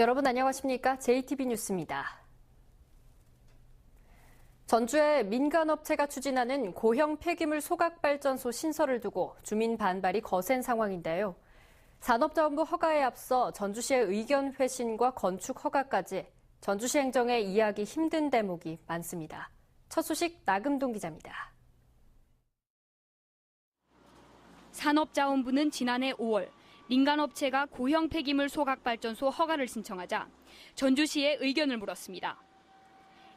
여러분 안녕하십니까? JTB 뉴스입니다. 전주의 민간업체가 추진하는 고형 폐기물 소각발전소 신설을 두고 주민 반발이 거센 상황인데요. 산업자원부 허가에 앞서 전주시의 의견 회신과 건축 허가까지 전주시 행정에 이해하기 힘든 대목이 많습니다. 첫 소식 나금동 기자입니다. 산업자원부는 지난해 5월 민간업체가 고형 폐기물 소각발전소 허가를 신청하자 전주시에 의견을 물었습니다.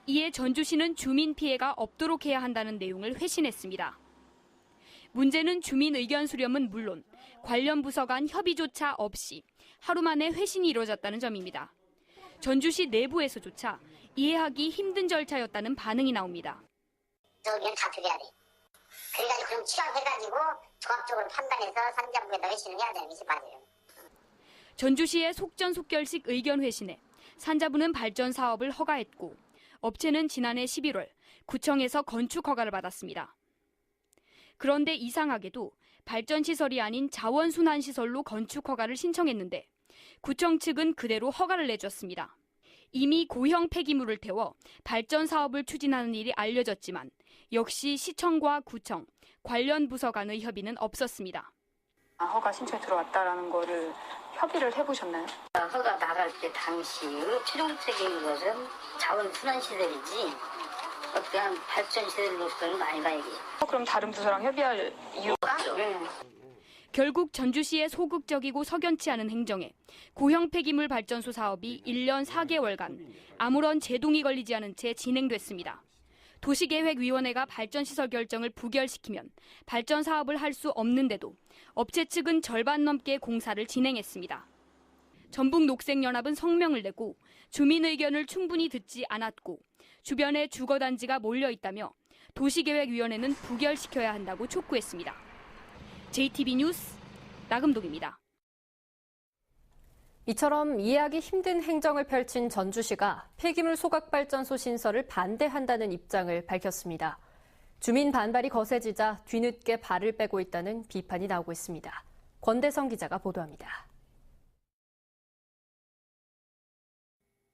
이에 전주시는 주민 피해가 없도록 해야 한다는 내용을 회신했습니다. 문제는 주민 의견 수렴은 물론 관련 부서 간 협의조차 없이 하루 만에 회신이 이루어졌다는 점입니다. 전주시 내부에서조차 이해하기 힘든 절차였다는 반응이 나옵니다. 의견 다 드려야 돼. 그래가지고 그럼 취합해가지고 종합적으로 판단해서 산자부에다 회신을 해야 되는 것이 맞아요. 전주시의 속전속결식 의견 회신에 산자부는 발전 사업을 허가했고 업체는 지난해 11월 구청에서 건축 허가를 받았습니다. 그런데 이상하게도 발전시설이 아닌 자원순환시설로 건축 허가를 신청했는데 구청 측은 그대로 허가를 내줬습니다. 이미 고형 폐기물을 태워 발전 사업을 추진하는 일이 알려졌지만 역시 시청과 구청, 관련 부서 간의 협의는 없었습니다. 허가 신청이 들어왔다라는 거를 협의를 해보셨나요? 허가 나갈 때 당시 최종적인 것은 자원순환시설이지 어떠한 발전시설로서는 아니다 이게. 그럼 다른 부서랑 협의할 이유가? 네. 결국 전주시의 소극적이고 석연치 않은 행정에 고형 폐기물 발전소 사업이 1년 4개월간 아무런 제동이 걸리지 않은 채 진행됐습니다. 도시계획위원회가 발전시설 결정을 부결시키면 발전 사업을 할 수 없는데도 업체 측은 절반 넘게 공사를 진행했습니다. 전북녹색연합은 성명을 내고 주민 의견을 충분히 듣지 않았고 주변에 주거단지가 몰려있다며 도시계획위원회는 부결시켜야 한다고 촉구했습니다. JTB 뉴스 나금동입니다. 이처럼 이해하기 힘든 행정을 펼친 전주시가 폐기물 소각발전소 신설을 반대한다는 입장을 밝혔습니다. 주민 반발이 거세지자 뒤늦게 발을 빼고 있다는 비판이 나오고 있습니다. 권대성 기자가 보도합니다.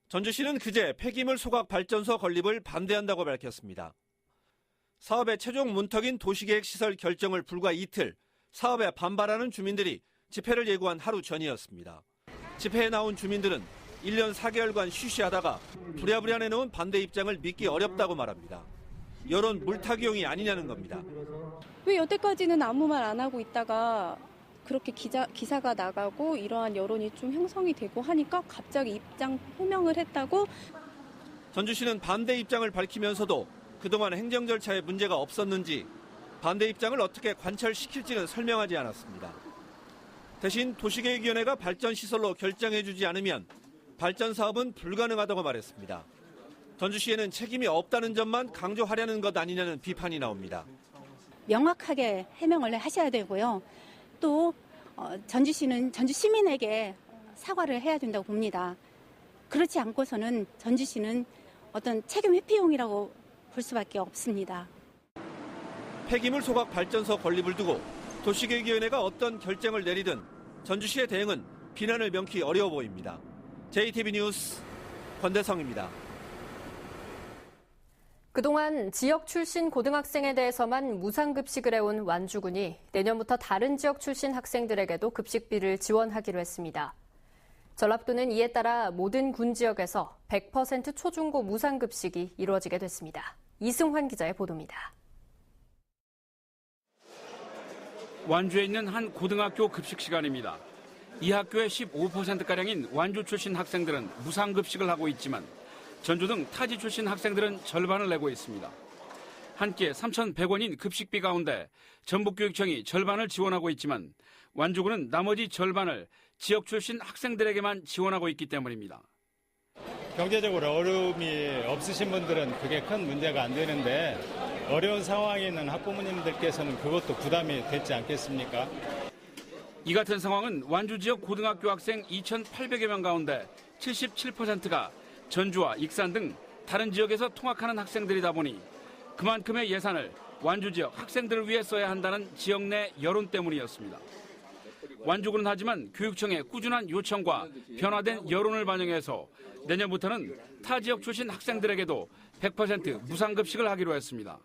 전주시는 그제 폐기물 소각발전소 건립을 반대한다고 밝혔습니다. 사업의 최종 문턱인 도시계획시설 결정을 불과 이틀 사업에 반발하는 주민들이 집회를 예고한 하루 전이었습니다. 집회에 나온 주민들은 1년 4개월간 쉬쉬하다가 부랴부랴 내놓은 반대 입장을 믿기 어렵다고 말합니다. 여론 물타기용이 아니냐는 겁니다. 왜 여태까지는 아무 말 안 하고 있다가 그렇게 기사가 나가고 이러한 여론이 좀 형성이 되고 하니까 갑자기 입장 표명을 했다고? 전주시는 반대 입장을 밝히면서도 그동안 행정 절차에 문제가 없었는지 반대 입장을 어떻게 관철시킬지는 설명하지 않았습니다. 대신 도시계획위원회가 발전시설로 결정해주지 않으면 발전 사업은 불가능하다고 말했습니다. 전주시에는 책임이 없다는 점만 강조하려는 것 아니냐는 비판이 나옵니다. 명확하게 해명을 하셔야 되고요. 또 전주시는 전주 시민에게 사과를 해야 된다고 봅니다. 그렇지 않고서는 전주시는 어떤 책임 회피용이라고 볼 수밖에 없습니다. 폐기물 소각 발전소 건립을 두고 도시계획위원회가 어떤 결정을 내리든 전주시의 대응은 비난을 명키 어려워 보입니다. JTB 뉴스 권대성입니다. 그동안 지역 출신 고등학생에 대해서만 무상급식을 해온 완주군이 내년부터 다른 지역 출신 학생들에게도 급식비를 지원하기로 했습니다. 전라북도는 이에 따라 모든 군 지역에서 100% 초중고 무상급식이 이루어지게 됐습니다. 이승환 기자의 보도입니다. 완주에 있는 한 고등학교 급식 시간입니다. 이 학교의 15%가량인 완주 출신 학생들은 무상급식을 하고 있지만 전주 등 타지 출신 학생들은 절반을 내고 있습니다. 한 끼에 3,100원인 급식비 가운데 전북교육청이 절반을 지원하고 있지만 완주군은 나머지 절반을 지역 출신 학생들에게만 지원하고 있기 때문입니다. 경제적으로 어려움이 없으신 분들은 그게 큰 문제가 안 되는데 어려운 상황에 있는 학부모님들께서는 그것도 부담이 되지 않겠습니까? 이 같은 상황은 완주 지역 고등학교 학생 2,800여 명 가운데 77%가 전주와 익산 등 다른 지역에서 통학하는 학생들이다 보니 그만큼의 예산을 완주 지역 학생들을 위해 써야 한다는 지역 내 여론 때문이었습니다. 완주군은 하지만 교육청의 꾸준한 요청과 변화된 여론을 반영해서 내년부터는 타 지역 출신 학생들에게도 100% 무상급식을 하기로 했습니다.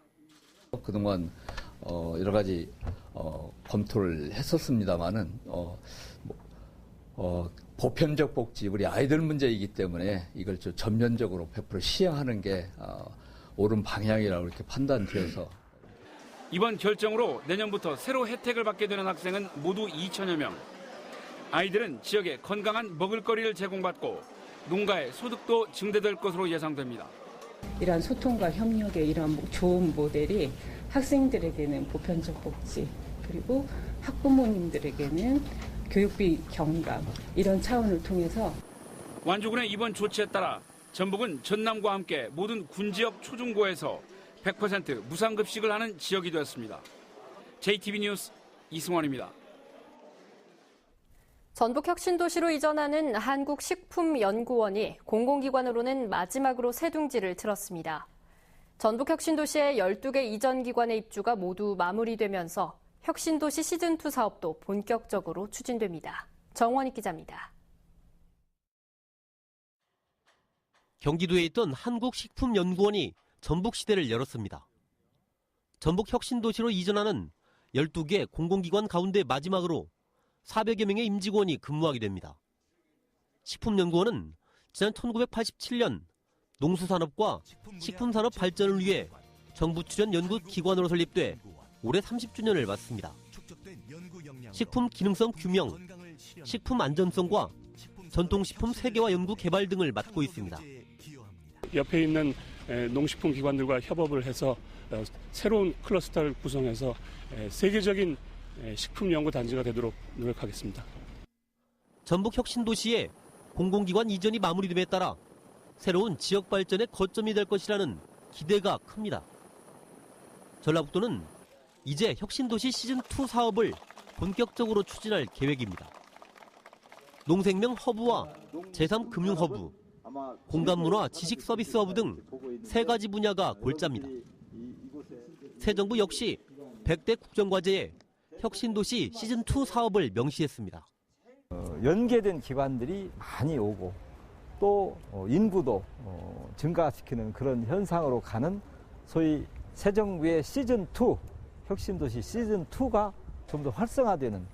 그동안 여러 가지 검토를 했었습니다만은 보편적 복지, 우리 아이들 문제이기 때문에 이걸 좀 전면적으로 100% 시행하는 게 옳은 방향이라고 이렇게 판단되어서 이번 결정으로 내년부터 새로 혜택을 받게 되는 학생은 모두 2천여 명. 아이들은 지역에 건강한 먹을거리를 제공받고 농가의 소득도 증대될 것으로 예상됩니다. 이러한 소통과 협력의 이런 좋은 모델이 학생들에게는 보편적 복지, 그리고 학부모님들에게는 교육비 경감, 이런 차원을 통해서 완주군의 이번 조치에 따라 전북은 전남과 함께 모든 군지역 초중고에서 100% 무상급식을 하는 지역이 되었습니다. JTB 뉴스 이승원입니다. 전북혁신도시로 이전하는 한국식품연구원이 공공기관으로는 마지막으로 새 둥지를 틀었습니다. 전북혁신도시의 12개 이전 기관의 입주가 모두 마무리되면서 혁신도시 시즌2 사업도 본격적으로 추진됩니다. 정원익 기자입니다. 경기도에 있던 한국식품연구원이 전북시대를 열었습니다. 전북혁신도시로 이전하는 12개 공공기관 가운데 마지막으로 400여 명의 임직원이 근무하게 됩니다. 식품연구원은 지난 1987년 농수산업과 식품산업 발전을 위해 정부 출연 연구기관으로 설립돼 올해 30주년을 맞습니다. 식품 기능성 규명, 식품 안전성과 전통식품 세계화 연구 개발 등을 맡고 있습니다. 옆에 있는 농식품 기관들과 협업을 해서 새로운 클러스터를 구성해서 세계적인 식품 연구 단지가 되도록 노력하겠습니다. 전북혁신도시의 공공기관 이전이 마무리됨에 따라 새로운 지역 발전의 거점이 될 것이라는 기대가 큽니다. 전라북도는 이제 혁신도시 시즌2 사업을 본격적으로 추진할 계획입니다. 농생명 허브와 제3금융 허브, 공간문화 지식 서비스 허브 등 3가지 분야가 골자입니다. 새 정부 역시 100대 국정과제에 혁신도시 시즌2 사업을 명시했습니다. 연계된 기관들이 많이 오고 또 인구도 증가시키는 그런 현상으로 가는 소위 새 정부의 시즌2, 혁신도시 시즌2가 좀 더 활성화되는.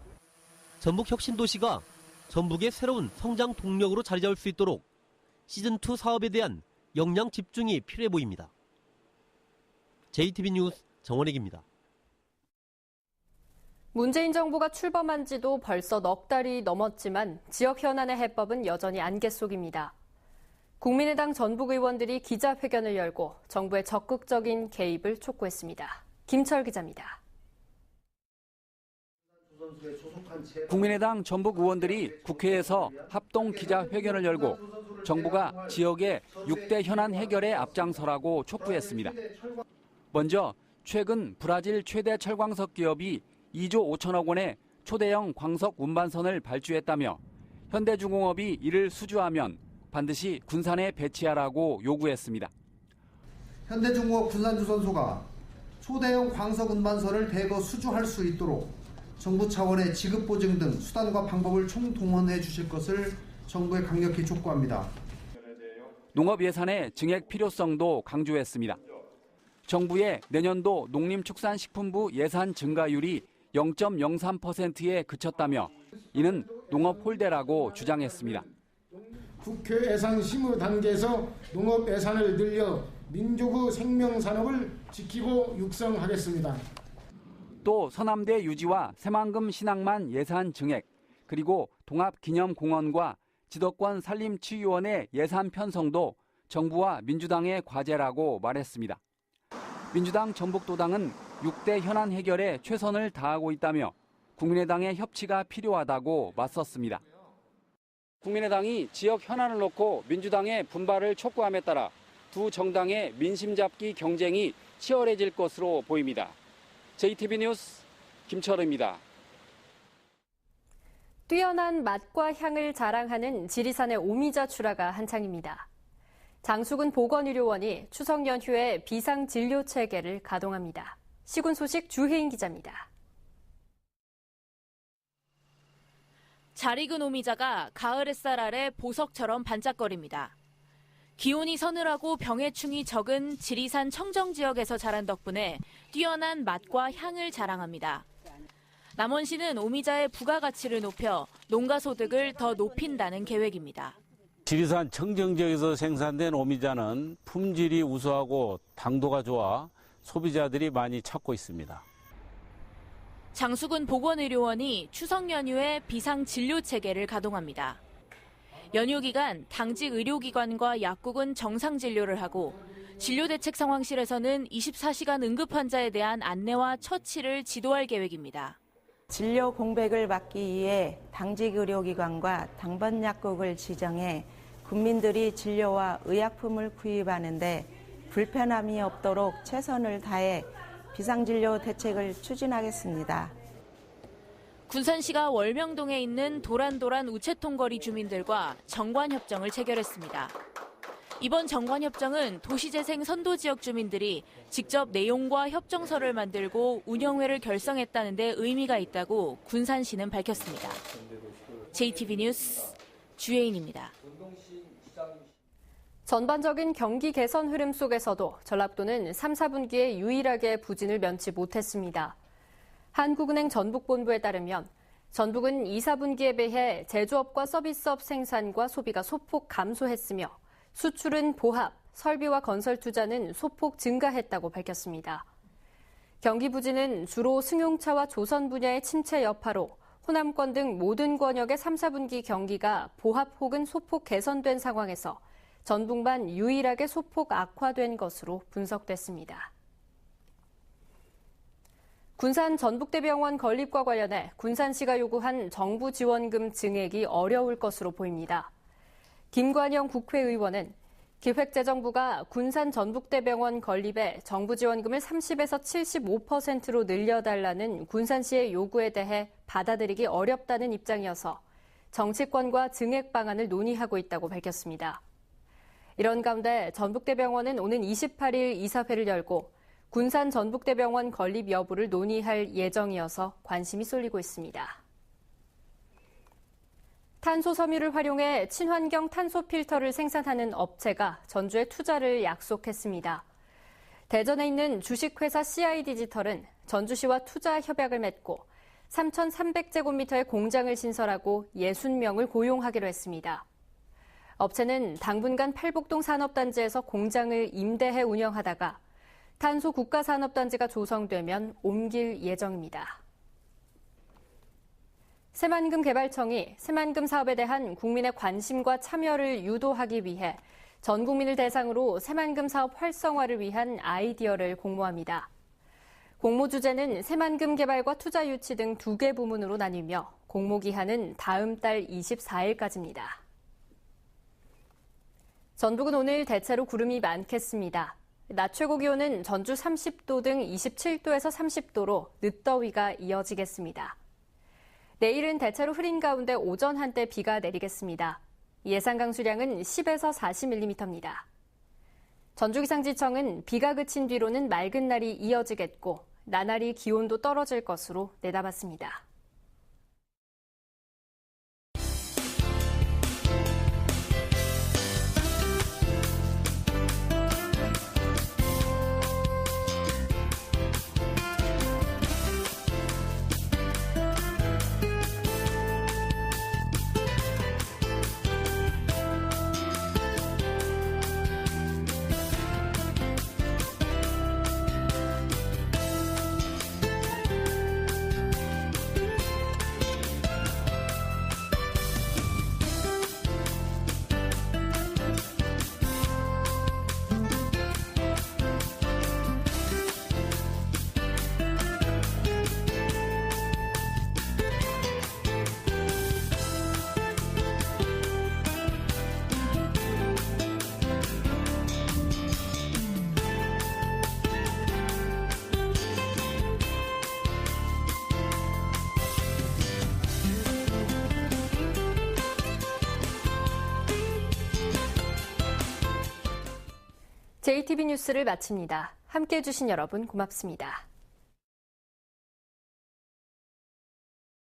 전북혁신도시가 전북의 새로운 성장 동력으로 자리 잡을 수 있도록 시즌2 사업에 대한 역량 집중이 필요해 보입니다. JTB 뉴스 정원익입니다. 문재인 정부가 출범한 지도 벌써 넉 달이 넘었지만 지역 현안의 해법은 여전히 안개 속입니다. 국민의당 전북 의원들이 기자회견을 열고 정부의 적극적인 개입을 촉구했습니다. 김철 기자입니다. 국민의당 전북 의원들이 국회에서 합동 기자회견을 열고 정부가 지역의 6대 현안 해결에 앞장서라고 촉구했습니다. 먼저 최근 브라질 최대 철광석 기업이 2조 5천억 원의 초대형 광석 운반선을 발주했다며 현대중공업이 이를 수주하면 반드시 군산에 배치하라고 요구했습니다. 현대중공업 군산주선소가 초대형 광석 운반선을 대거 수주할 수 있도록 정부 차원의 지급 보증 등 수단과 방법을 총동원해 주실 것을 정부에 강력히 촉구합니다. 농업 예산의 증액 필요성도 강조했습니다. 정부의 내년도 농림축산식품부 예산 증가율이 0.03%에 그쳤다며 이는 농업 홀대라고 주장했습니다. 국회 예산 심의 단계에서 농업 예산을 늘려 민족의 생명산업을 지키고 육성하겠습니다. 또 서남대 유지와 새만금 신항만 예산 증액, 그리고 동합기념공원과 지도권 산림치유원의 예산 편성도 정부와 민주당의 과제라고 말했습니다. 민주당 전북도당은 6대 현안 해결에 최선을 다하고 있다며 국민의당의 협치가 필요하다고 맞섰습니다. 국민의당이 지역 현안을 놓고 민주당의 분발을 촉구함에 따라 두 정당의 민심 잡기 경쟁이 치열해질 것으로 보입니다. JTB 뉴스 김철우입니다. 뛰어난 맛과 향을 자랑하는 지리산의 오미자 출하가 한창입니다. 장수군 보건의료원이 추석 연휴에 비상진료 체계를 가동합니다. 시군 소식 주혜인 기자입니다. 잘 익은 오미자가 가을 햇살 아래 보석처럼 반짝거립니다. 기온이 서늘하고 병해충이 적은 지리산 청정 지역에서 자란 덕분에 뛰어난 맛과 향을 자랑합니다. 남원시는 오미자의 부가가치를 높여 농가 소득을 더 높인다는 계획입니다. 지리산 청정 지역에서 생산된 오미자는 품질이 우수하고 당도가 좋아 소비자들이 많이 찾고 있습니다. 장수군 보건의료원이 추석 연휴에 비상진료 체계를 가동합니다. 연휴 기간 당직 의료기관과 약국은 정상 진료를 하고 진료대책 상황실에서는 24시간 응급 환자에 대한 안내와 처치를 지도할 계획입니다. 진료 공백을 막기 위해 당직 의료기관과 당번 약국을 지정해 국민들이 진료와 의약품을 구입하는데 불편함이 없도록 최선을 다해 비상진료 대책을 추진하겠습니다. 군산시가 월명동에 있는 도란도란 우체통거리 주민들과 정관협정을 체결했습니다. 이번 정관협정은 도시재생 선도지역 주민들이 직접 내용과 협정서를 만들고 운영회를 결성했다는 데 의미가 있다고 군산시는 밝혔습니다. JTB 뉴스 주혜인입니다. 전반적인 경기 개선 흐름 속에서도 전라북도는 3, 4분기에 유일하게 부진을 면치 못했습니다. 한국은행 전북본부에 따르면 전북은 2, 4분기에 비해 제조업과 서비스업 생산과 소비가 소폭 감소했으며 수출은 보합, 설비와 건설 투자는 소폭 증가했다고 밝혔습니다. 경기 부진은 주로 승용차와 조선 분야의 침체 여파로 호남권 등 모든 권역의 3, 4분기 경기가 보합 혹은 소폭 개선된 상황에서 전북만 유일하게 소폭 악화된 것으로 분석됐습니다. 군산 전북대병원 건립과 관련해 군산시가 요구한 정부 지원금 증액이 어려울 것으로 보입니다. 김관영 국회의원은 기획재정부가 군산 전북대병원 건립에 정부 지원금을 30에서 75%로 늘려달라는 군산시의 요구에 대해 받아들이기 어렵다는 입장이어서 정치권과 증액 방안을 논의하고 있다고 밝혔습니다. 이런 가운데 전북대병원은 오는 28일 이사회를 열고 군산 전북대병원 건립 여부를 논의할 예정이어서 관심이 쏠리고 있습니다. 탄소 섬유를 활용해 친환경 탄소 필터를 생산하는 업체가 전주에 투자를 약속했습니다. 대전에 있는 주식회사 CI디지털은 전주시와 투자 협약을 맺고 3,300제곱미터의 공장을 신설하고 60명을 고용하기로 했습니다. 업체는 당분간 팔복동 산업단지에서 공장을 임대해 운영하다가 탄소 국가산업단지가 조성되면 옮길 예정입니다. 새만금 개발청이 새만금 사업에 대한 국민의 관심과 참여를 유도하기 위해 전 국민을 대상으로 새만금 사업 활성화를 위한 아이디어를 공모합니다. 공모 주제는 새만금 개발과 투자 유치 등 2개 부문으로 나뉘며 공모 기한은 다음 달 24일까지입니다. 전북은 오늘 대체로 구름이 많겠습니다. 낮 최고 기온은 전주 30도 등 27도에서 30도로 늦더위가 이어지겠습니다. 내일은 대체로 흐린 가운데 오전 한때 비가 내리겠습니다. 예상 강수량은 10에서 40mm입니다. 전주기상지청은 비가 그친 뒤로는 맑은 날이 이어지겠고 나날이 기온도 떨어질 것으로 내다봤습니다. JTB 뉴스를 마칩니다. 함께해 주신 여러분 고맙습니다.